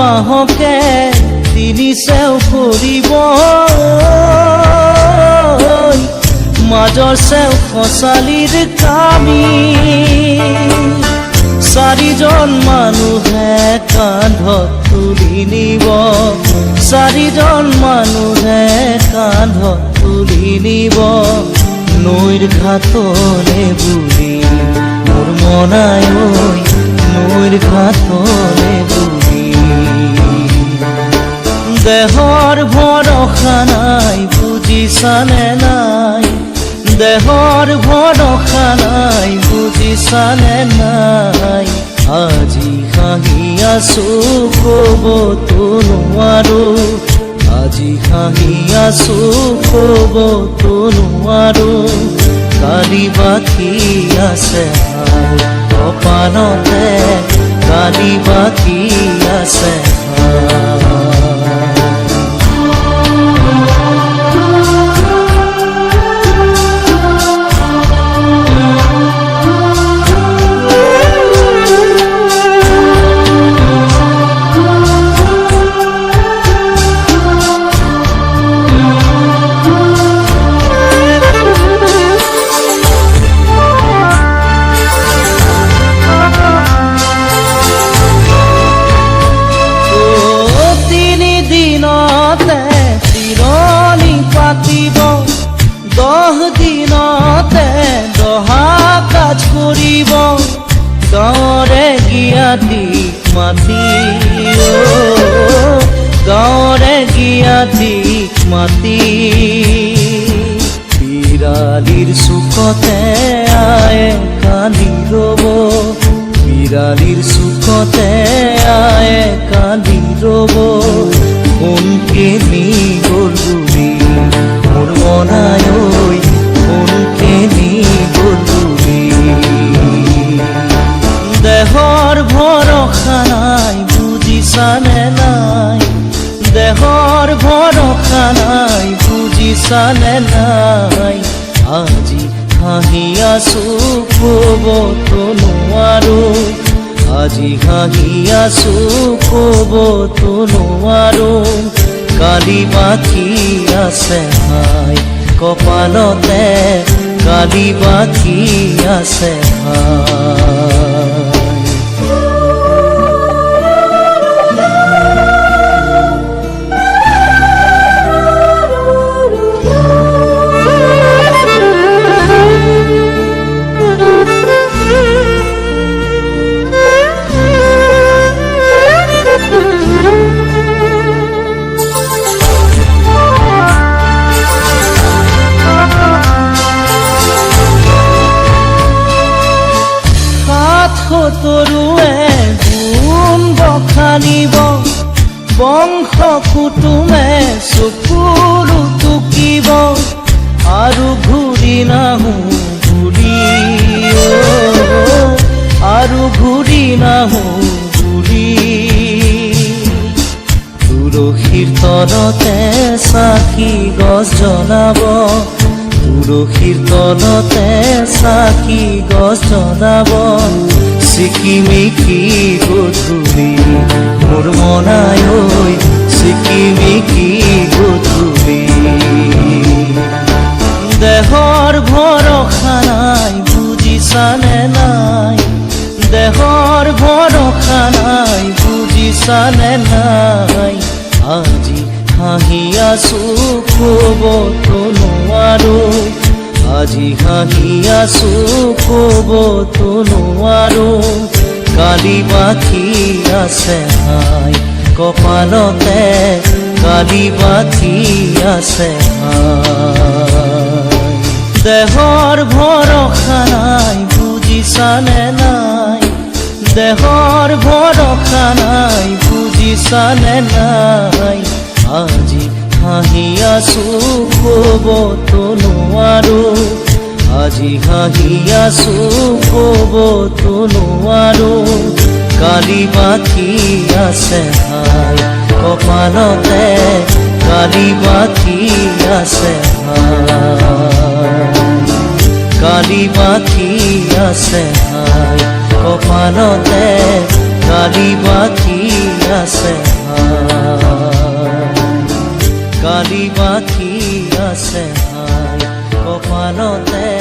মাহকে তিনি চেও কৰিব মাজৰ চেও খচালিৰ কামি চাৰিজন মানুহে কান্ধত তুলি নিব চাৰিজন মানুহে কান্ধত তুলি নিব নৈৰ ঘাটলে বুলি মোৰ মনাই ঐ নৈৰ ঘাটলে বুলি দেহৰ ভৰসা নাই বুজিছানে নাই দেহৰ ভৰসা নাই বুজিছানে নাই আজি হাঁহি আছো ক'বতো নোৱাৰো আজি হাঁহি আছো ক'বতো নোৱাৰো কালি বাকী আছে কপালতে কালি বাকী আছে গাঁৱৰে জ্ঞাতিক মাতি গাঁৱৰে জ্ঞাতিক মাতি বিৰালিৰ চুকতে আয়ে কান্দি ৰ'ব বিৰালিৰ চুকতে আয়ে কান্দি ৰ'ব কোনকে নি গ'ল বুলি মোৰ মনাই ঐ কোনকে নি গ'ল বুলি দেহৰ ভৰসা নাই বুজিছানে নাই দেহৰ ভৰসা নাই বুজিছানে নাই আজি হাঁহি আছো ক'বতো নোৱাৰো আজি হাঁহি আছো ক'বতো নোৱাৰো কালি বাকী আছে হাই কপালতে কালি বাকী আছে হাই তৰুৱে গুণ বখানিব বংশ কুটুমে চকুৰু টুকিব আৰু ঘূৰি নাহো বুলি আৰু ঘূৰি নাহো বুলি তুলসীৰ তলতে চাকি গছ জ্বলাব তুলসীৰ তলতে চাকি গছ জ্বলাব চিকিমিকি গধূলি মোৰ মনাই ঐ চিকিমিকি গধূলি দেহৰ ভৰসা নাই বুজিছানে নাই দেহৰ ভৰসা নাই বুজিছানে নাই আজি হাঁহি আছো ক'বতো নোৱাৰো আজি হাঁহি আছো ক'বতো নোৱাৰো কালি বাকী আছে হাই কপালতে কালি বাকী আছে হাই দেহৰ ভৰসা নাই বুজিছানে নাই দেহৰ ভৰসা নাই বুজিছানে নাই আজি হাঁহি আছো ক'বতো নোৱাৰো আজি হাঁহি আছো ক'বতো নোৱাৰো কালি বাকী আছে হাই কপালতে কালি বাকী আছে হাই কালি বাকী আছে হাই কপালতে কালি বাকী আছে কালি বাকী আছে হাই কপালতে